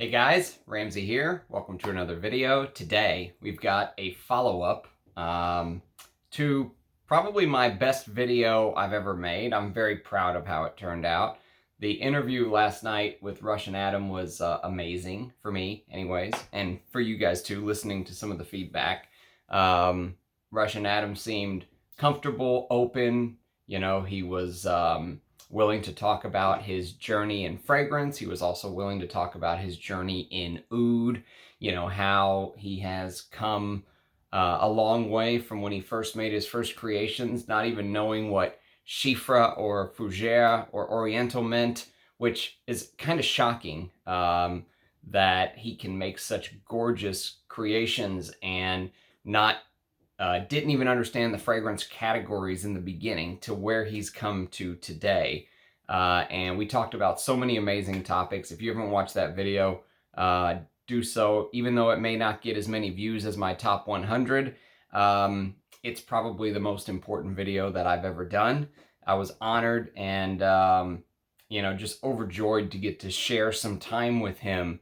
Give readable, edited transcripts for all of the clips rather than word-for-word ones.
Hey guys, Ramsey here. Welcome to another video. Today we've got a follow-up to probably my best video I've ever made. I'm very proud of how it turned out. The interview last night with Russian Adam was amazing for me anyways, and for you guys too, listening to some of the feedback. Russian Adam seemed comfortable, open, he was willing to talk about his journey in fragrance. He was also willing to talk about his journey in oud, how he has come a long way from when he first made his first creations, not even knowing what chiffre or fougere or oriental meant, which is kind of shocking that he can make such gorgeous creations and not didn't even understand the fragrance categories in the beginning to where he's come to today. And we talked about so many amazing topics. If you haven't watched that video, do so. Even though it may not get as many views as my top 100, it's probably the most important video that I've ever done. I was honored and, just overjoyed to get to share some time with him.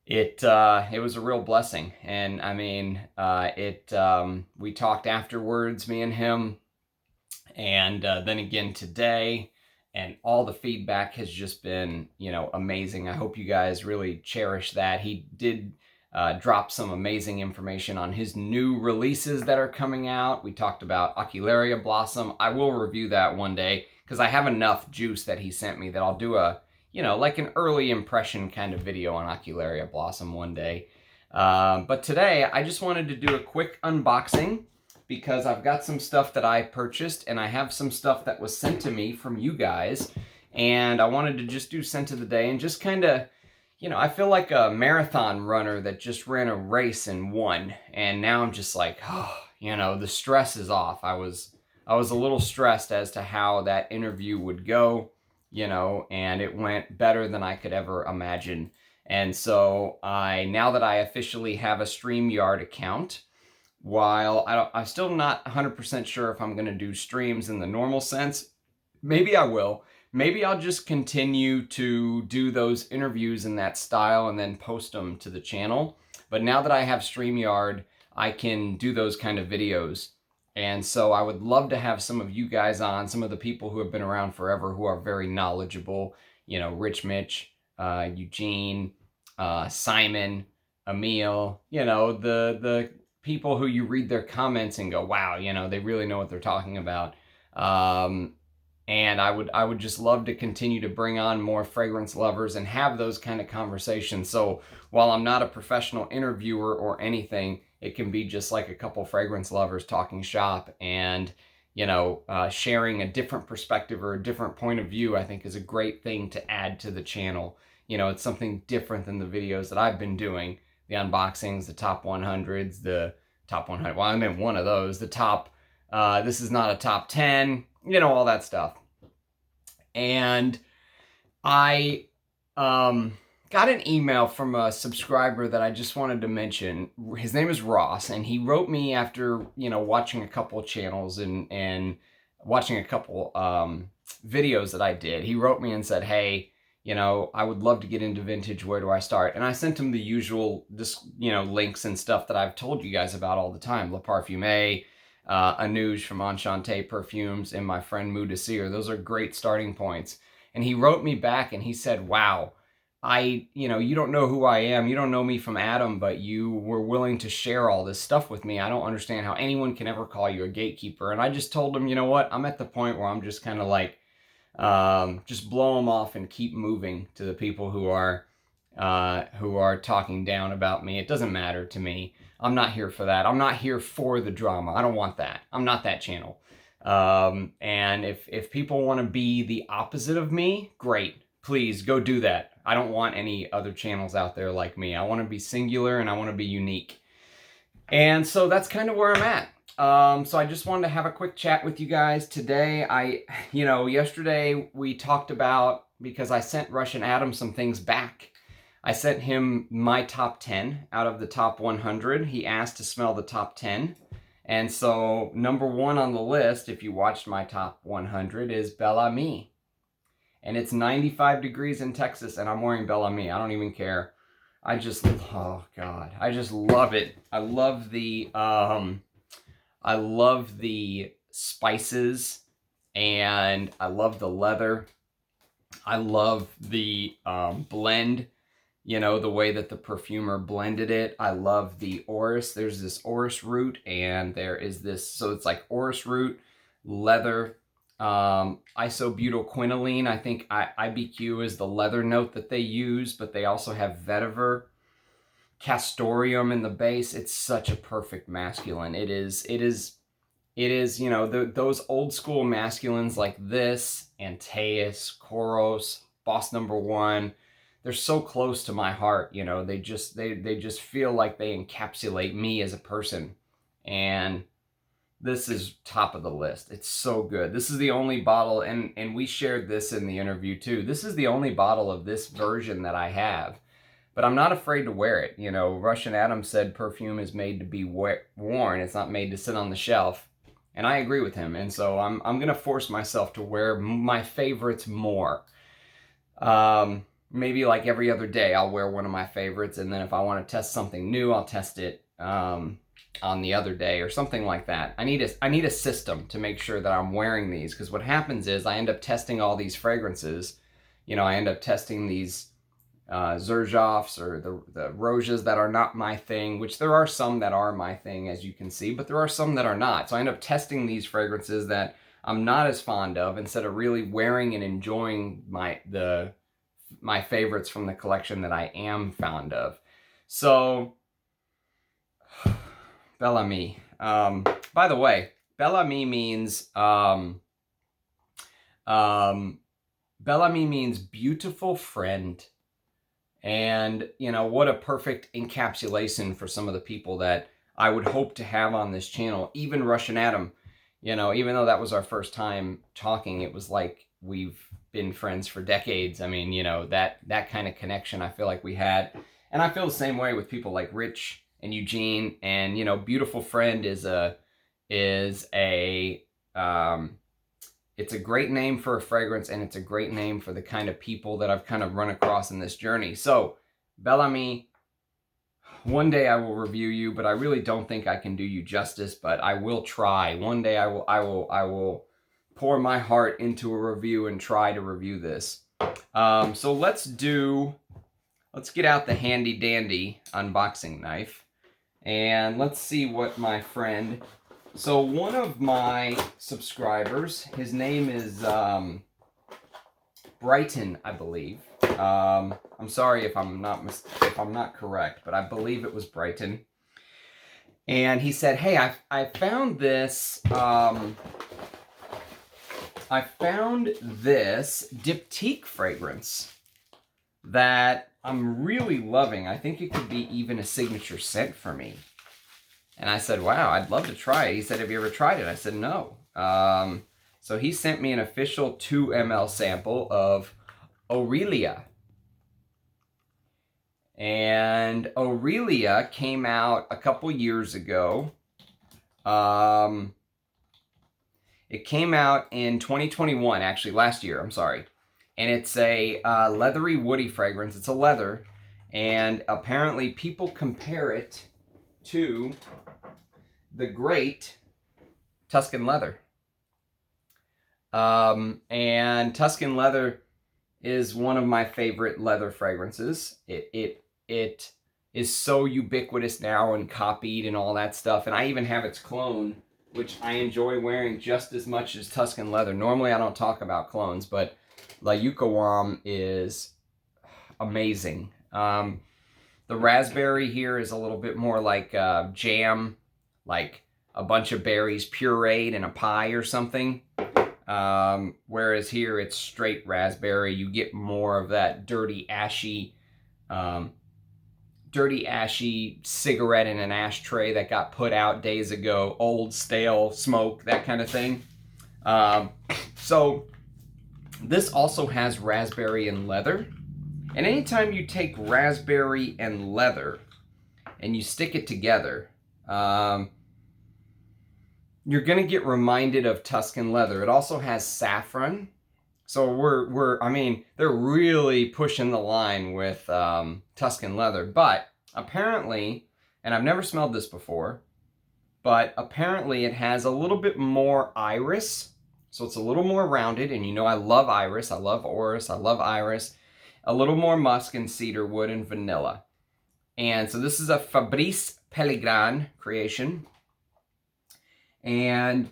It was a real blessing, and I mean, we talked afterwards, me and him, and then again today, and all the feedback has just been, amazing. I hope you guys really cherish that. He did drop some amazing information on his new releases that are coming out. We talked about Ocularia Blossom. I will review that one day, because I have enough juice that he sent me that I'll do a like an early impression kind of video on Ocularia Blossom one day. But today, I just wanted to do a quick unboxing because I've got some stuff that I purchased and I have some stuff that was sent to me from you guys. And I wanted to just do scent of the day and just kind of, I feel like a marathon runner that just ran a race and won. And now I'm just like, the stress is off. I was a little stressed as to how that interview would go. And it went better than I could ever imagine. And so now that I officially have a StreamYard account, while I'm still not 100% sure if I'm going to do streams in the normal sense, maybe I will. Maybe I'll just continue to do those interviews in that style and then post them to the channel. But now that I have StreamYard, I can do those kind of videos. And so I would love to have some of you guys on, some of the people who have been around forever who are very knowledgeable, Rich Mitch, Eugene, Simon, Emil, the people who you read their comments and go, wow, they really know what they're talking about. And I would just love to continue to bring on more fragrance lovers and have those kind of conversations. So while I'm not a professional interviewer or anything, it can be just like a couple fragrance lovers talking shop and, sharing a different perspective or a different point of view, I think is a great thing to add to the channel. It's something different than the videos that I've been doing, the unboxings, the top 100s, the top 100. Well, I'm in one of those, the top, this is not a top 10, all that stuff. And I, got an email from a subscriber that I just wanted to mention. His name is Ross, and he wrote me after, watching a couple of channels and watching a couple videos that I did. He wrote me and said, hey, I would love to get into vintage. Where do I start? And I sent him the usual, links and stuff that I've told you guys about all the time. Le Parfumé, Anouge from Enchanté Perfumes, and my friend Mou de Cire. Those are great starting points. And he wrote me back and he said, wow, you don't know who I am. You don't know me from Adam, but you were willing to share all this stuff with me. I don't understand how anyone can ever call you a gatekeeper. And I just told him, you know what? I'm at the point where I'm just kind of like, just blow them off and keep moving to the people who are talking down about me. It doesn't matter to me. I'm not here for that. I'm not here for the drama. I don't want that. I'm not that channel. And if people want to be the opposite of me, great. Please go do that. I don't want any other channels out there like me. I want to be singular and I want to be unique. And so that's kind of where I'm at. So I just wanted to have a quick chat with you guys today. Yesterday we talked about, because I sent Russian Adam some things back. I sent him my top 10 out of the top 100. He asked to smell the top 10. And so number one on the list, if you watched my top 100, is Bel Ami. And it's 95 degrees in Texas, and I'm wearing Bel Ami. I don't even care. oh God, I just love it. I love the spices, and I love the leather. I love the blend, you know, the way that the perfumer blended it. I love the orris. There's this orris root, and there is this, so it's like orris root, leather, isobutylquinoline. I think IBQ is the leather note that they use, but they also have vetiver, castoreum in the base. It's such a perfect masculine. It is, you know, those old school masculines like this, Antaeus, Koros, Boss Number One, they're so close to my heart, you know. They just feel like they encapsulate me as a person. And this is top of the list. It's so good. This is the only bottle, and we shared this in the interview too. This is the only bottle of this version that I have. But I'm not afraid to wear it. You know, Russian Adam said perfume is made to be worn. It's not made to sit on the shelf. And I agree with him. And so I'm going to force myself to wear my favorites more. Maybe like every other day, I'll wear one of my favorites. And then if I want to test something new, I'll test it on the other day or something like that. I need a system to make sure that I'm wearing these. Because what happens is I end up testing all these fragrances. You know, I end up testing these Xerjoffs or the Rojas that are not my thing, which there are some that are my thing, as you can see, but there are some that are not. So I end up testing these fragrances that I'm not as fond of instead of really wearing and enjoying my favorites from the collection that I am fond of. So, Bel Ami. By the way, Bel Ami means beautiful friend. And, you know, what a perfect encapsulation for some of the people that I would hope to have on this channel. Even Russian Adam, you know, even though that was our first time talking, it was like we've been friends for decades. I mean, you know, that kind of connection I feel like we had. And I feel the same way with people like Rich and Eugene. And, you know, beautiful friend is it's a great name for a fragrance, and it's a great name for the kind of people that I've kind of run across in this journey. So, Bel Ami, one day I will review you, but I really don't think I can do you justice, but I will try. One day I will pour my heart into a review and try to review this. So let's get out the handy dandy unboxing knife, and let's see what my friend... So one of my subscribers, his name is Brighton, I believe. I'm sorry if I'm not correct, but I believe it was Brighton. And he said, "Hey, I found this diptyque fragrance that I'm really loving. I think it could be even a signature scent for me." And I said, "Wow, I'd love to try it." He said, "Have you ever tried it?" I said, "No." So he sent me an official 2 ml sample of Aurelia. And Aurelia came out a couple years ago. It came out in 2021, actually last year, I'm sorry. And it's a leathery, woody fragrance. It's a leather. And apparently people compare it to the great Tuscan leather. And Tuscan leather is one of my favorite leather fragrances. It is so ubiquitous now and copied and all that stuff. And I even have its clone, which I enjoy wearing just as much as Tuscan leather. Normally I don't talk about clones, but La Yucawam is amazing. The raspberry here is a little bit more like jam, like a bunch of berries pureed in a pie or something. Whereas here it's straight raspberry. You get more of that dirty, ashy cigarette in an ashtray that got put out days ago, old, stale smoke, that kind of thing. So this also has raspberry and leather. And anytime you take raspberry and leather and you stick it together, you're going to get reminded of Tuscan leather. It also has saffron So I mean, they're really pushing the line with Tuscan leather, but apparently, and I've never smelled this before, but apparently it has a little bit more iris. So it's a little more rounded, and you know I love iris, I love orris, I love iris. A little more musk and cedar wood and vanilla. And so this is a Fabrice Pellegrin creation. And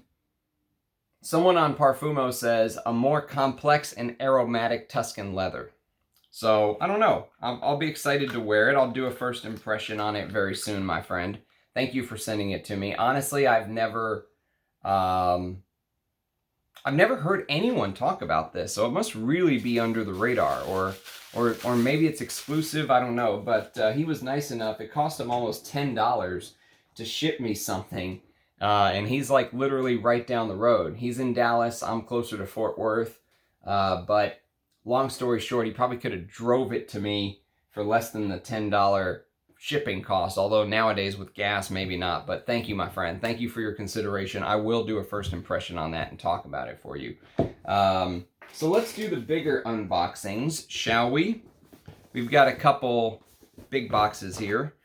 someone on Parfumo says, a more complex and aromatic Tuscan leather. So, I don't know. I'll be excited to wear it. I'll do a first impression on it very soon, my friend. Thank you for sending it to me. Honestly, I've never heard anyone talk about this, so it must really be under the radar, or maybe it's exclusive, I don't know. But he was nice enough. It cost him almost $10 to ship me something. And he's like literally right down the road. He's in Dallas. I'm closer to Fort Worth. But long story short, he probably could have drove it to me for less than the $10 shipping cost. Although nowadays with gas, maybe not. But thank you, my friend. Thank you for your consideration. I will do a first impression on that and talk about it for you. So let's do the bigger unboxings, shall we? We've got a couple big boxes here.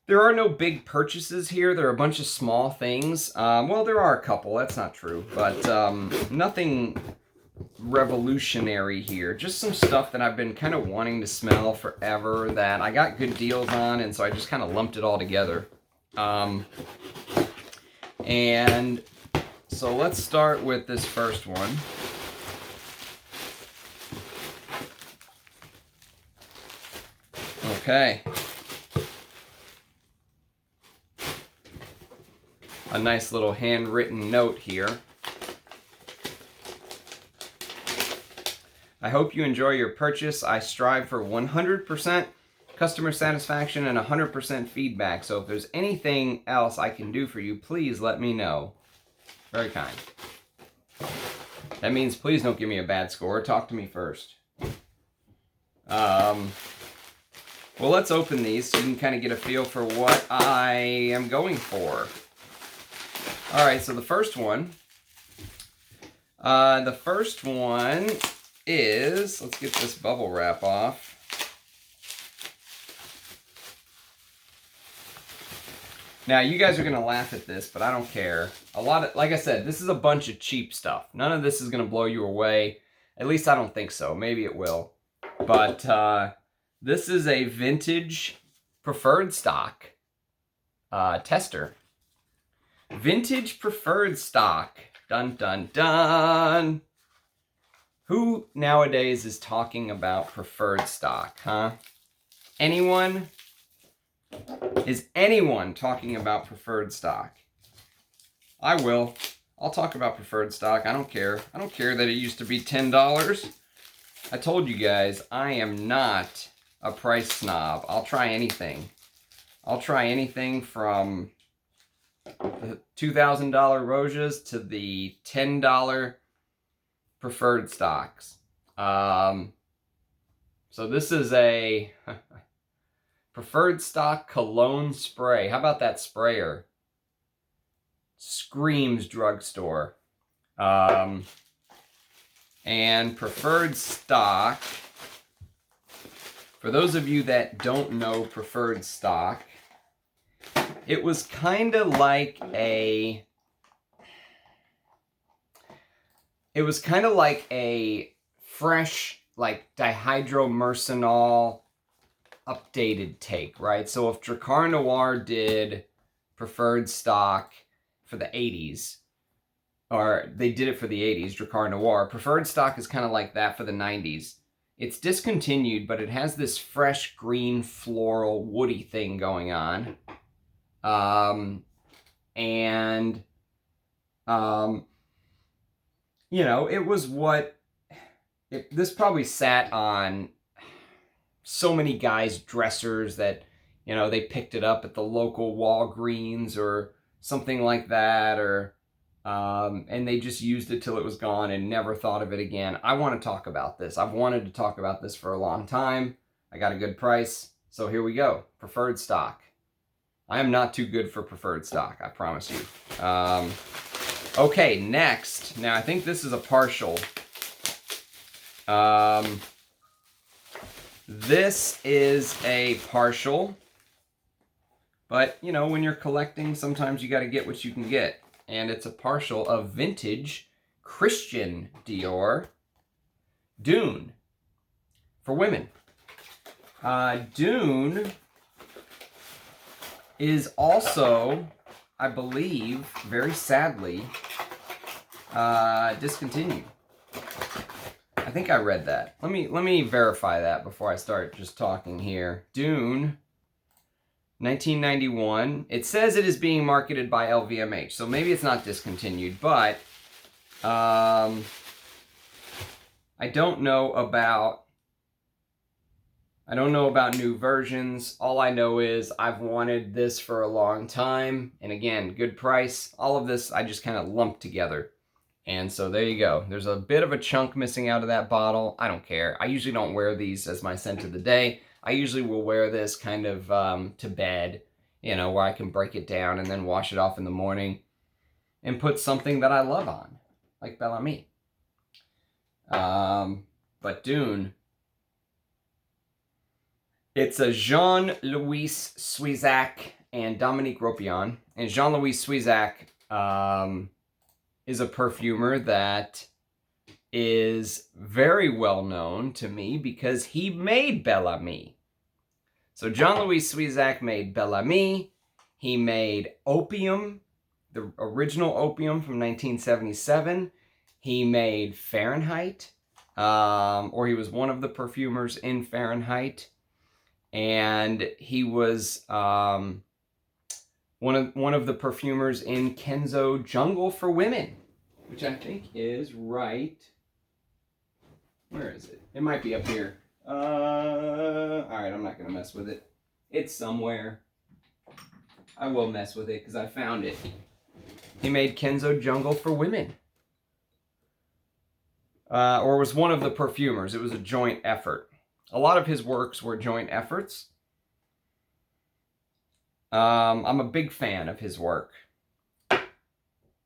There are no big purchases here. There are a bunch of small things. Well, there are a couple. That's not true. But nothing revolutionary here. Just some stuff that I've been kind of wanting to smell forever that I got good deals on, and so I just kind of lumped it all together. And so let's start with this first one. Okay. A nice little handwritten note here. I hope you enjoy your purchase. I strive for 100% customer satisfaction and 100% feedback. So if there's anything else I can do for you, please let me know. Very kind. That means please don't give me a bad score. Talk to me first. Well, let's open these so you can kind of get a feel for what I am going for. All right, so the first one is, let's get this bubble wrap off. Now, you guys are going to laugh at this, but I don't care. Like I said, this is a bunch of cheap stuff. None of this is going to blow you away. At least I don't think so. Maybe it will. But this is a vintage preferred stock tester. Vintage preferred stock. Dun, dun, dun. Who nowadays is talking about preferred stock, huh? Anyone? Is anyone talking about preferred stock? I will. I'll talk about preferred stock. I don't care. I don't care that it used to be $10. I told you guys, I am not a price snob. I'll try anything. I'll try anything from the $2,000 Rojas to the $10 preferred stocks. So this is a preferred stock cologne spray. How about that sprayer? Screams drugstore. And preferred stock, for those of you that don't know preferred stock, it was kind of like a fresh, like, dihydromercenol updated take, right? So if Drakkar Noir did preferred stock for the 80s, or they did it for the 80s, Drakkar Noir, preferred stock is kind of like that for the 90s. It's discontinued, but it has this fresh green floral woody thing going on. You know, it was this probably sat on so many guys' dressers that, you know, they picked it up at the local Walgreens or something like that, or, and they just used it till it was gone and never thought of it again. I want to talk about this. I've wanted to talk about this for a long time. I got a good price, so here we go. Preferred stock. I am not too good for preferred stock, I promise you. Okay, next. Now, I think this is a partial. This is a partial, but you know, when you're collecting, sometimes you got to get what you can get. And it's a partial of vintage Christian Dior Dune for women. Dune is also, I believe, very sadly, discontinued. I think I read that. Let me verify that before I start just talking here. Dune, 1991. It says it is being marketed by LVMH, so maybe it's not discontinued, but I don't know about new versions. All I know is I've wanted this for a long time, and again, good price. All of this I just kind of lumped together. And so there you go. There's a bit of a chunk missing out of that bottle. I don't care. I usually don't wear these as my scent of the day. I usually will wear this kind of to bed, you know, where I can break it down and then wash it off in the morning and put something that I love on, like Bel Ami. But Dune, it's a Jean-Louis Suizac and Dominique Ropion. And Jean-Louis Suizac is a perfumer that is very well known to me because he made Bel Ami. So Jean-Louis Suizac made Bel Ami. He made Opium, the original Opium from 1977. He made Fahrenheit, or he was one of the perfumers in Fahrenheit. And he was one of the perfumers in Kenzo Jungle for Women, which I think is right. Where is it? It might be up here. All right, I'm not going to mess with it. It's somewhere. I will mess with it because I found it. He made Kenzo Jungle for Women. Or was one of the perfumers. It was a joint effort. A lot of his works were joint efforts. I'm a big fan of his work.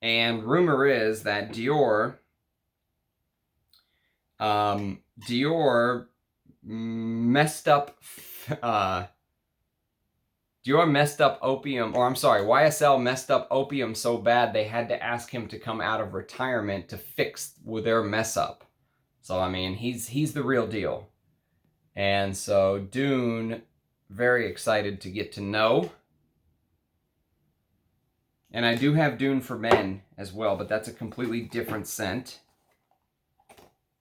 And rumor is that Dior messed up Opium, or I'm sorry, YSL messed up Opium so bad they had to ask him to come out of retirement to fix their mess up. So I mean, he's the real deal. And so Dune, very excited to get to know. And I do have Dune for Men as well, but that's a completely different scent.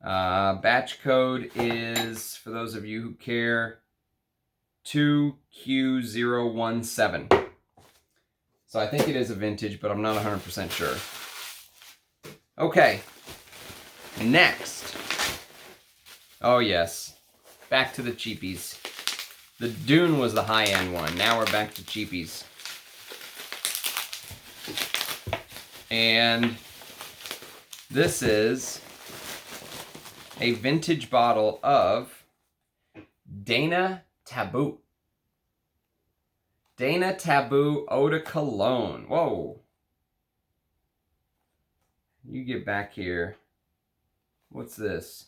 Batch code is, for those of you who care, 2Q017. So I think it is a vintage, but I'm not 100% sure. Okay, next. Oh yes, back to the cheapies. The Dune was the high-end one. Now we're back to cheapies. And this is a vintage bottle of Dana Tabu. Dana Tabu Eau de Cologne. Whoa. You get back here. What's this?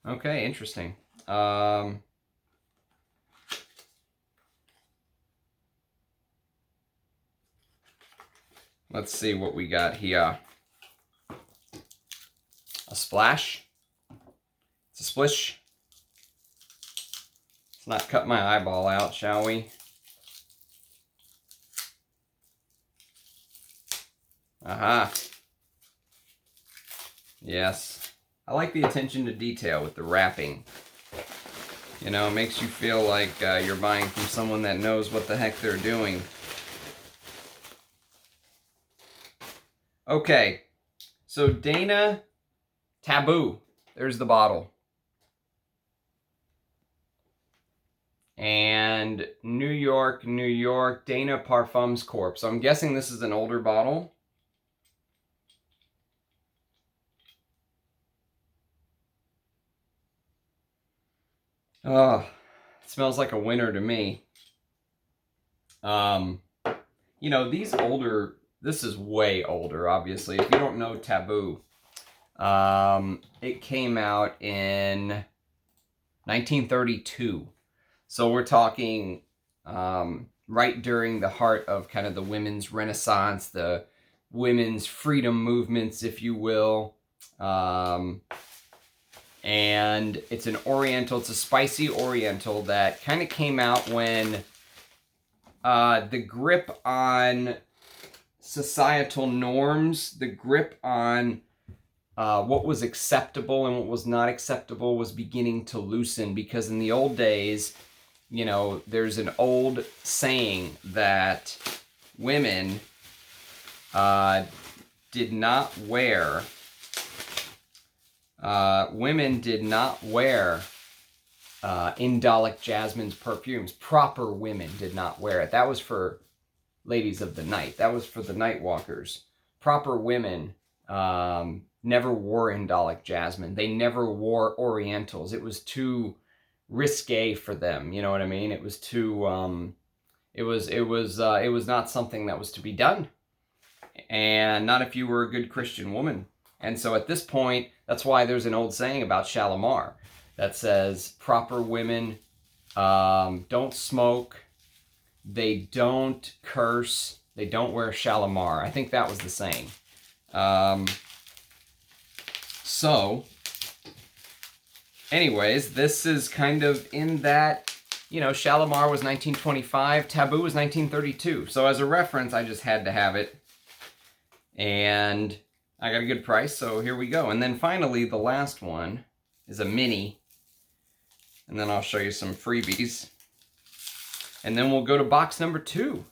Okay, interesting. Let's see what we got here. A splash. It's a splish. Let's not cut my eyeball out, shall we? Aha. Yes. I like the attention to detail with the wrapping. You know, it makes you feel like you're buying from someone that knows what the heck they're doing. Okay, so Dana Tabu, there's the bottle. And New York, New York, Dana Parfums Corp. So I'm guessing this is an older bottle. Oh, it smells like a winter to me. You know, these older... This is way older, obviously. If you don't know Tabu, It came out in 1932. So we're talking right during the heart of kind of the women's renaissance, the women's freedom movements, if you will. And it's an Oriental, it's a spicy Oriental that kind of came out when the grip on societal norms, the grip on what was acceptable and what was not acceptable was beginning to loosen, because in the old days, you know, there's an old saying that women did not wear Indolic Jasmine's perfumes. Proper women did not wear it. That was for ladies of the night. That was for the night walkers. Proper women never wore Indolic Jasmine. They never wore Orientals. It was too risque for them. You know what I mean? It was too. It was not something that was to be done, and not if you were a good Christian woman. And so at this point, that's why there's an old saying about Shalimar that says proper women don't smoke, they don't curse, they don't wear Shalimar. I think that was the saying. So, anyways, this is kind of in that, you know, Shalimar was 1925, Tabu was 1932. So as a reference, I just had to have it. And I got a good price, so here we go. And then finally, the last one is a mini. And then I'll show you some freebies. And then we'll go to box number 2.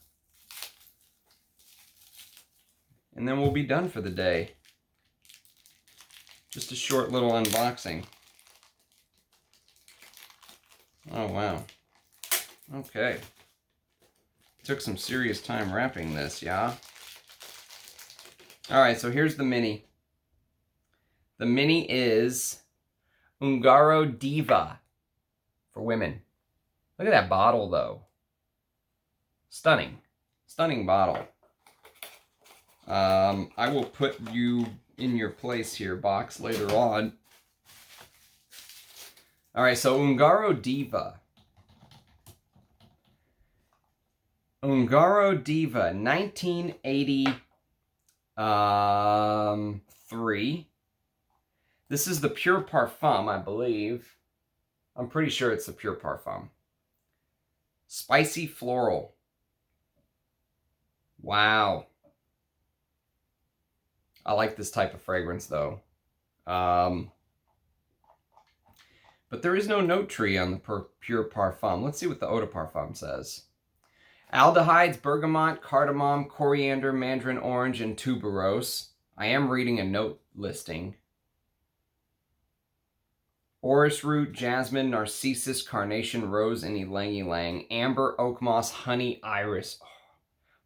And then we'll be done for the day. Just a short little unboxing. Oh, wow. Okay. Took some serious time wrapping this, yeah? Alright, so here's the mini. The mini is Ungaro Diva for women. Look at that bottle, though. Stunning. Stunning bottle. I will put you in your place here, box, later on. Alright, so Ungaro Diva. Ungaro Diva, 1983. This is the Pure Parfum, I believe. I'm pretty sure it's the Pure Parfum. Spicy floral. Wow. I like this type of fragrance, though. But there is no note tree on the Pure Parfum. Let's see what the Eau de Parfum says. Aldehydes, bergamot, cardamom, coriander, mandarin orange, and tuberose. I am reading a note listing. Orris root, jasmine, narcissus, carnation, rose, and ylang ylang. Amber, oak moss, honey, iris.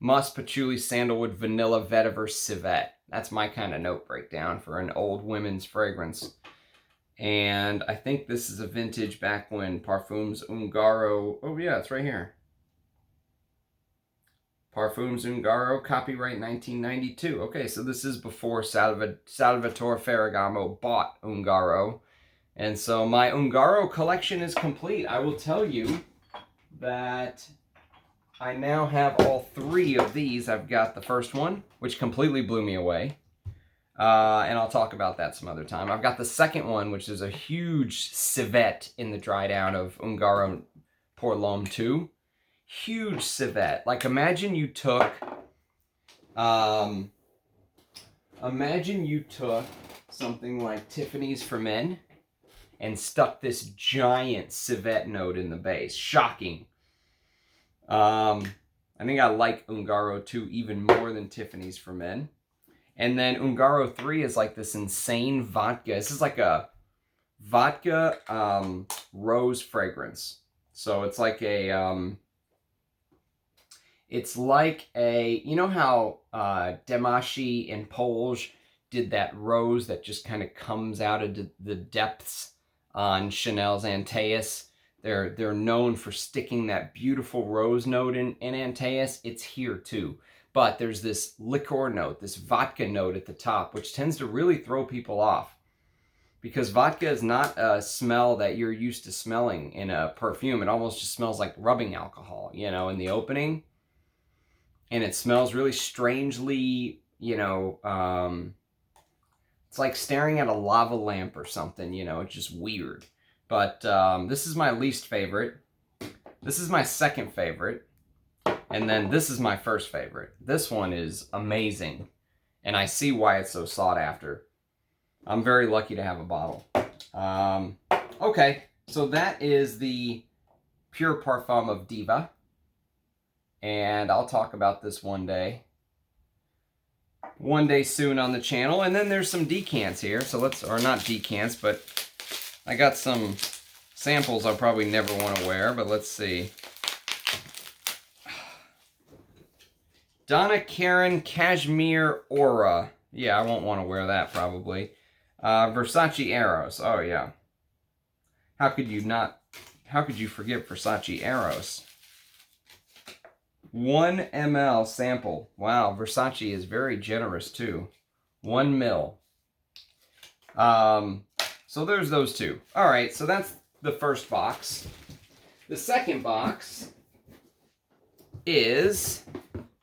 Musk, patchouli, sandalwood, vanilla, vetiver, civet. That's my kind of note breakdown for an old women's fragrance. And I think this is a vintage back when Parfums Ungaro... Oh yeah, it's right here. Parfums Ungaro, copyright 1992. Okay, so this is before Salvatore Ferragamo bought Ungaro. And so my Ungaro collection is complete. I will tell you that I now have all 3 of these. I've got the first one, which completely blew me away. And I'll talk about that some other time. I've got the second one, which is a huge civet in the dry down of Ungaro Pour l'Homme 2. Huge civet. Like, imagine you took something like Tiffany's for Men and stuck this giant civet note in the base. Shocking. I think I like Ungaro 2 even more than Tiffany's for Men. And then Ungaro 3 is like this insane vodka. This is like a vodka rose fragrance. So it's like a... It's like a, you know how Demashi and Polge did that rose that just kind of comes out of the depths on Chanel's Antaeus? They're known for sticking that beautiful rose note in Antaeus. It's here too. But there's this liqueur note, this vodka note at the top, which tends to really throw people off. because vodka is not a smell that you're used to smelling in a perfume. It almost just smells like rubbing alcohol, you know, in the opening. And it smells really strangely, you know, it's like staring at a lava lamp or something, you know, it's just weird. But this is my least favorite. This is my second favorite. And then this is my first favorite. This one is amazing. And I see why it's so sought after. I'm very lucky to have a bottle. Okay, so that is the Pure Parfum of Diva. And I'll talk about this one day soon on the channel. And then there's some decants here. So let's, or not decants, but I got some samples I'll probably never want to wear, but let's see. Donna Karan Cashmere Aura. Yeah, I won't want to wear that probably. Versace Eros. Oh yeah. How could you forget Versace Eros? 1 ml sample. Wow, Versace is very generous too. 1 ml. So there's those two. All right, so that's the first box. The second box is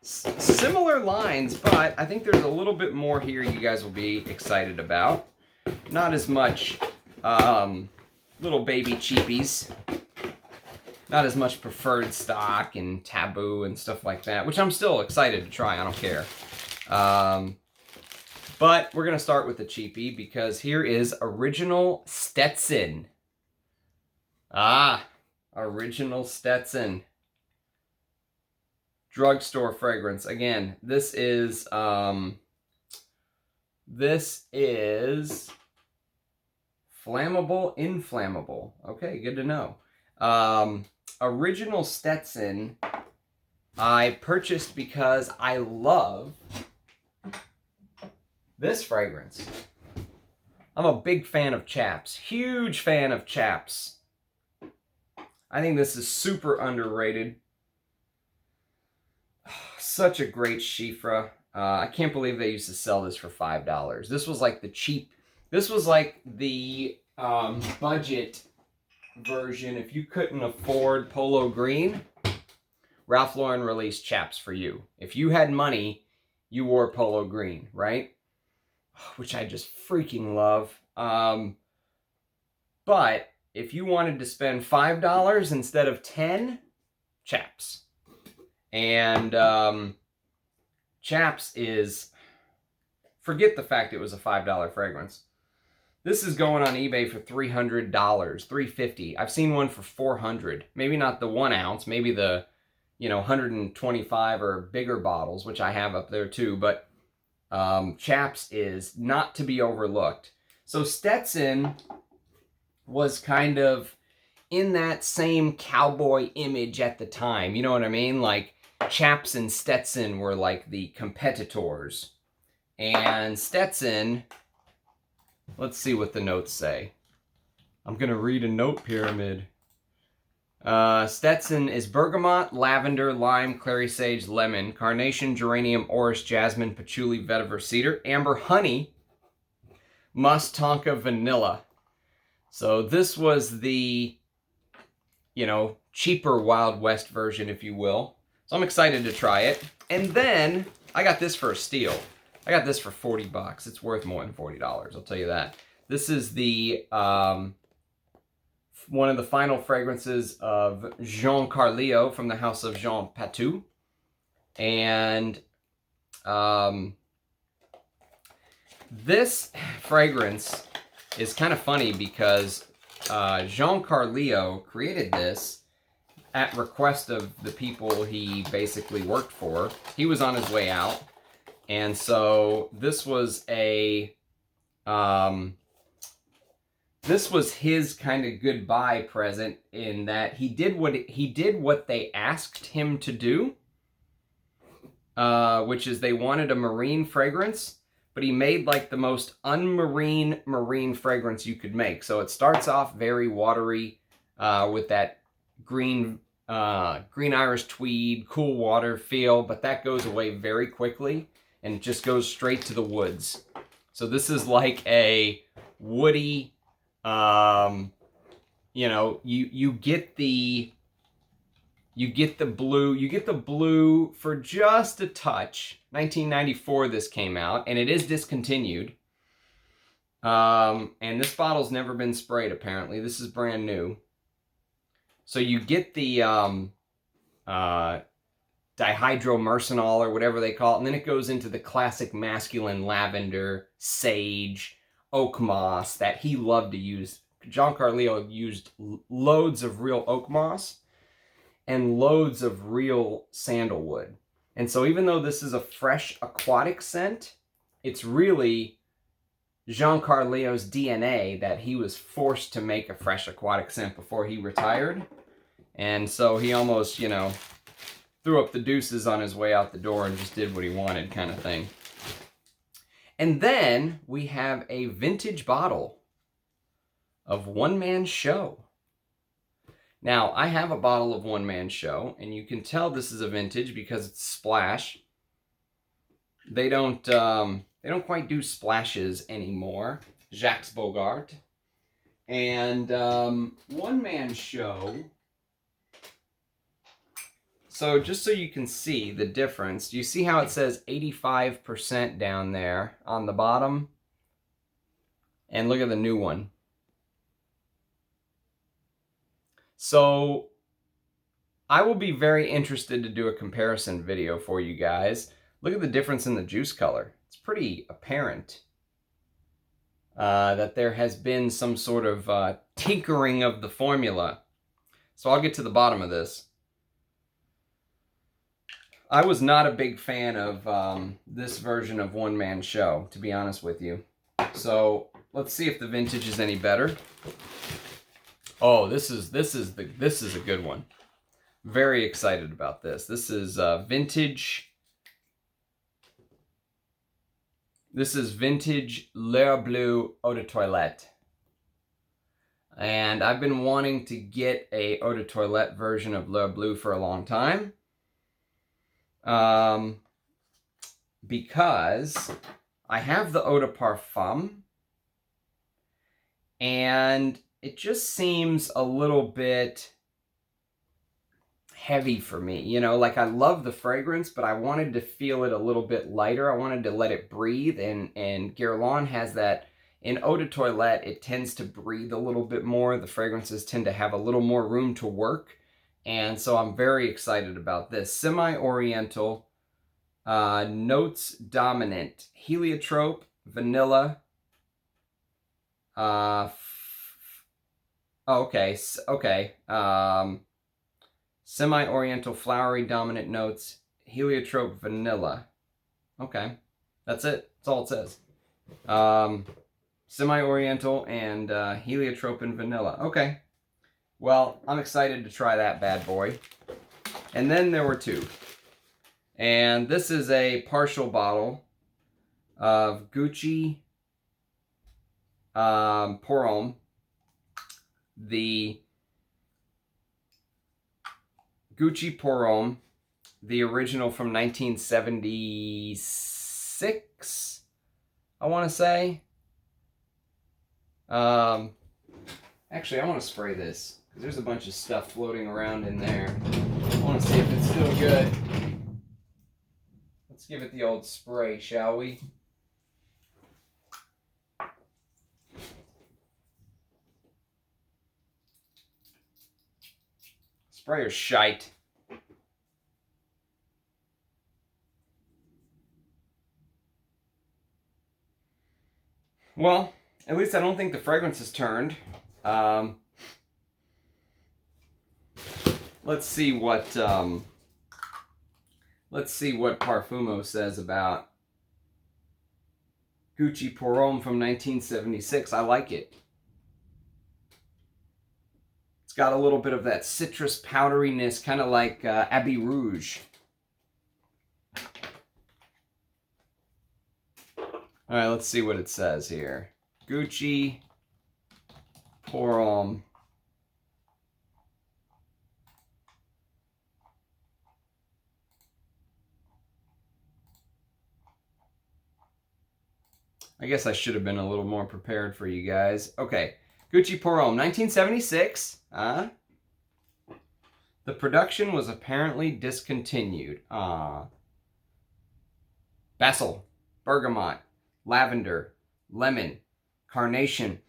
similar lines, but I think there's a little bit more here you guys will be excited about. Not as much little baby cheapies. Not as much preferred stock and Tabu and stuff like that, which I'm still excited to try. I don't care. But we're going to start with the cheapie because here is Original Stetson. Ah, Original Stetson. Drugstore fragrance. Again, this is flammable, inflammable. Okay, good to know. Original Stetson I purchased because I love this fragrance. I'm a big fan of Chaps. Huge fan of Chaps. I think this is super underrated. Such a great Chiffre. I can't believe they used to sell this for $5. This was like the cheap, this was like the budget version. If you couldn't afford Polo Green, Ralph Lauren released Chaps for you. If you had money, you wore Polo Green, right? Which I just freaking love. But if you wanted to spend $5 instead of $10, Chaps. And Chaps is, forget the fact it was a $5 fragrance. This is going on eBay for $300, $350. I've seen one for $400. Maybe not the 1 ounce, maybe the, 125 or bigger bottles, which I have up there too. But Chaps is not to be overlooked. So Stetson was kind of in that same cowboy image at the time. You know what I mean? Like Chaps and Stetson were like the competitors. And Stetson, let's see what the notes say. I'm going to read a note pyramid. Stetson is bergamot, lavender, lime, clary sage, lemon, carnation, geranium, orris, jasmine, patchouli, vetiver, cedar, amber, honey, musk, tonka, vanilla. So this was the, cheaper Wild West version, if you will. So I'm excited to try it. And then I got this for a steal. I got this for $40. It's worth more than $40, I'll tell you that. This is the one of the final fragrances of Jean Carleo from the house of Jean Patou. And this fragrance is kind of funny because Jean Carleo created this at request of the people he basically worked for. He was on his way out. And so this was a, this was his kind of goodbye present in that he did what they asked him to do, which is they wanted a marine fragrance, but he made like the most unmarine marine fragrance you could make. So it starts off very watery with that green Irish tweed, cool water feel, but that goes away very quickly and it just goes straight to the woods. So this is like a woody. You know, you get the blue. You get the blue for just a touch. 1994 this came out, and it is discontinued. And this bottle's never been sprayed, apparently. This is brand new. So you get the dihydromercenol or whatever they call it, and then it goes into the classic masculine lavender, sage, oak moss that he loved to use. Giancarlo used loads of real oak moss and loads of real sandalwood. And so even though this is a fresh aquatic scent, it's really Giancarlo's DNA that he was forced to make a fresh aquatic scent before he retired. And so he almost, you know, threw up the deuces on his way out the door and just did what he wanted, kind of thing. And then we have a vintage bottle of One Man Show. Now, I have a bottle of One Man Show, and you can tell this is a vintage because it's Splash. They don't quite do splashes anymore. Jacques Bogart. And One Man Show. So just so you can see the difference, do you see how it says 85% down there on the bottom? And look at the new one. So I will be very interested to do a comparison video for you guys. Look at the difference in the juice color. It's pretty apparent that there has been some sort of tinkering of the formula. So I'll get to the bottom of this. I was not a big fan of this version of One Man Show, to be honest with you. So let's see if the vintage is any better. Oh, this is a good one. Very excited about this. This is vintage. This is vintage Bleue eau de toilette. And I've been wanting to get a eau de toilette version of Bleue for a long time. Because I have the eau de parfum, and it just seems a little bit heavy for me. You know, like I love the fragrance, but I wanted to feel it a little bit lighter. I wanted to let it breathe, and Guerlain has that. In eau de toilette, it tends to breathe a little bit more. The fragrances tend to have a little more room to work. And so I'm very excited about this. Semi-oriental, notes dominant, heliotrope, vanilla. Semi-oriental, flowery, dominant notes, heliotrope, vanilla. Okay, that's it. That's all it says. Semi-oriental and heliotrope and vanilla. Okay. Well, I'm excited to try that bad boy. And then there were two. And this is a partial bottle of Gucci Pour Homme. The Gucci Pour Homme, the original from 1976, I want to say. Actually, I want to spray this, because there's a bunch of stuff floating around in there. I want to see if it's still good. Let's give it the old spray, shall we? Sprayer's shite. Well, at least I don't think the fragrance has turned. Let's see what Parfumo says about Gucci Pour Homme from 1976. I like it. It's got a little bit of that citrus powderiness, kind of like Abbey Rouge. All right, let's see what it says here. Gucci Pour Homme. I guess I should have been a little more prepared for you guys. Okay, Gucci Pour Homme, 1976. The production was apparently discontinued. Basil, bergamot, lavender, lemon, carnation.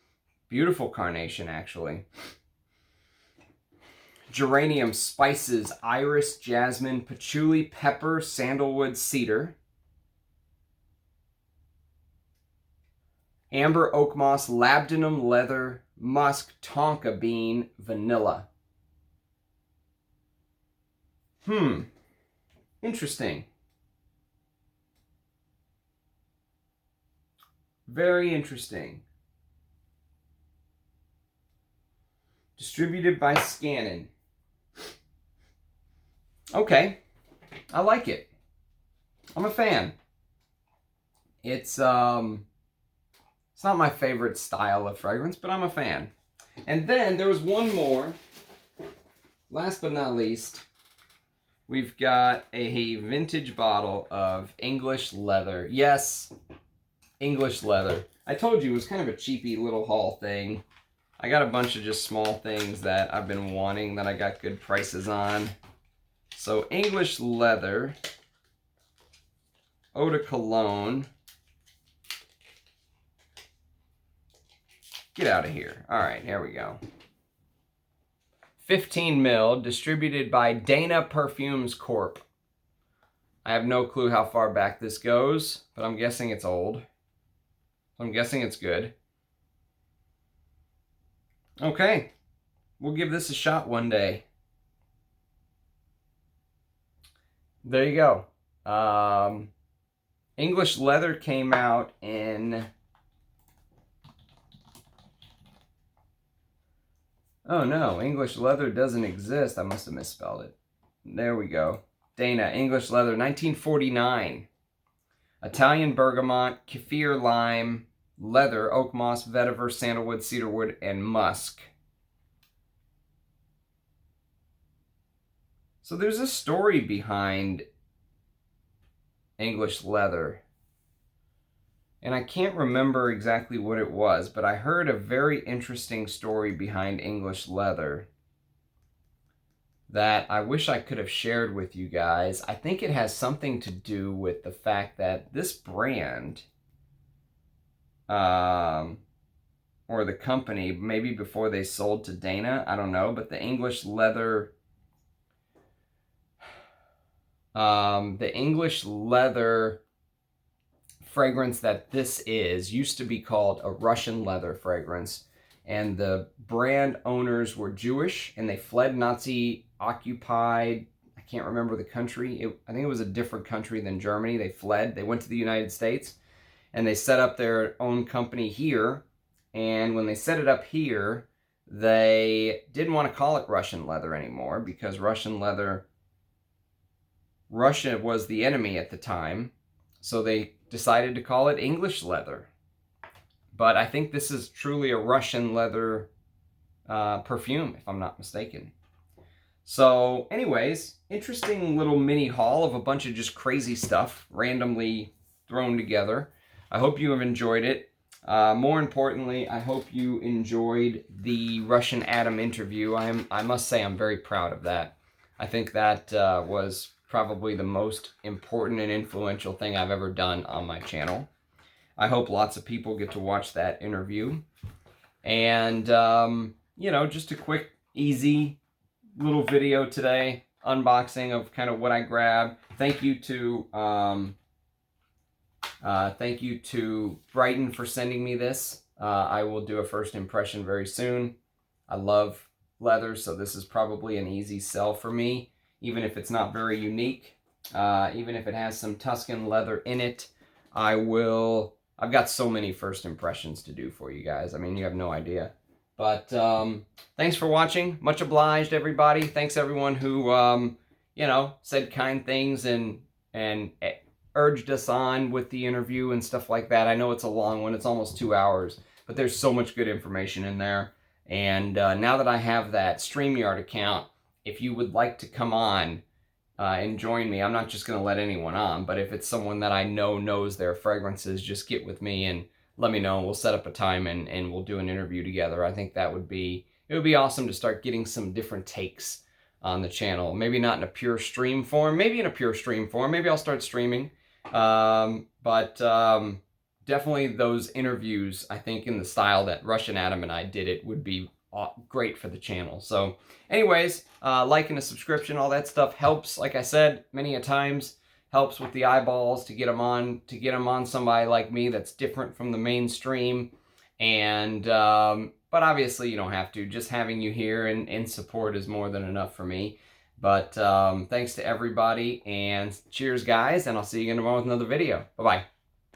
Beautiful carnation, actually. Geranium, spices, iris, jasmine, patchouli, pepper, sandalwood, cedar. Amber, oak moss, labdanum, leather, musk, tonka bean, vanilla. Interesting. Very interesting. Distributed by Scannon. Okay, I like it. I'm a fan. It's not my favorite style of fragrance, but I'm a fan. And then there was one more. Last but not least, we've got a vintage bottle of English leather. Yes, English leather. I told you it was kind of a cheapy little haul thing. I got a bunch of just small things that I've been wanting that I got good prices on. So English leather, eau de cologne. Get out of here. All right, here we go. 15 ml, distributed by Dana Perfumes Corp. I have no clue how far back this goes, but I'm guessing it's old. I'm guessing it's good. Okay, we'll give this a shot one day. There you go. English leather came out in... Oh no, English leather doesn't exist. I must have misspelled it. There we go. Dana, English leather, 1949. Italian bergamot, kaffir lime, leather, oak moss, vetiver, sandalwood, cedarwood, and musk. So there's a story behind English leather. And I can't remember exactly what it was, but I heard a very interesting story behind English leather that I wish I could have shared with you guys. I think it has something to do with the fact that this brand, or the company, maybe before they sold to Dana, I don't know, but the English leather fragrance that this is used to be called a Russian leather fragrance, and the brand owners were Jewish and they fled Nazi occupied, I can't remember the country, I think it was a different country than Germany. They fled, they went to the United States and they set up their own company here, and when they set it up here they didn't want to call it Russian leather anymore because Russia was the enemy at the time, so they decided to call it English leather. But I think this is truly a Russian leather perfume, if I'm not mistaken. So anyways, interesting little mini haul of a bunch of just crazy stuff randomly thrown together. I hope you have enjoyed it. More importantly, I hope you enjoyed the Russian Adam interview. I must say I'm very proud of that. I think that was probably the most important and influential thing I've ever done on my channel. I hope lots of people get to watch that interview. And, you know, just a quick, easy little video today, unboxing of kind of what I grabbed. Thank you to Brighton for sending me this. I will do a first impression very soon. I love leather, so this is probably an easy sell for me. Even if it's not very unique, even if it has some Tuscan leather in it, I've got so many first impressions to do for you guys. I mean, you have no idea. But thanks for watching. Much obliged, everybody. Thanks everyone who, you know, said kind things and urged us on with the interview and stuff like that. I know it's a long one. It's almost 2 hours, but there's so much good information in there. And now that I have that StreamYard account, if you would like to come on and join me, I'm not just going to let anyone on, but if it's someone that I know knows their fragrances, just get with me and let me know. We'll set up a time and we'll do an interview together. I think that would be, it would be awesome to start getting some different takes on the channel. Maybe not in a pure stream form, maybe in a pure stream form. Maybe I'll start streaming. Definitely those interviews, I think in the style that Russian Adam and I did it, would be great for the channel. So anyways, like and a subscription, all that stuff helps. Like I said many a times, helps with the eyeballs to get them on somebody like me that's different from the mainstream. And but obviously you don't have to. Just having you here and in support is more than enough for me. But thanks to everybody, and cheers guys, and I'll see you again tomorrow with another video. Bye bye.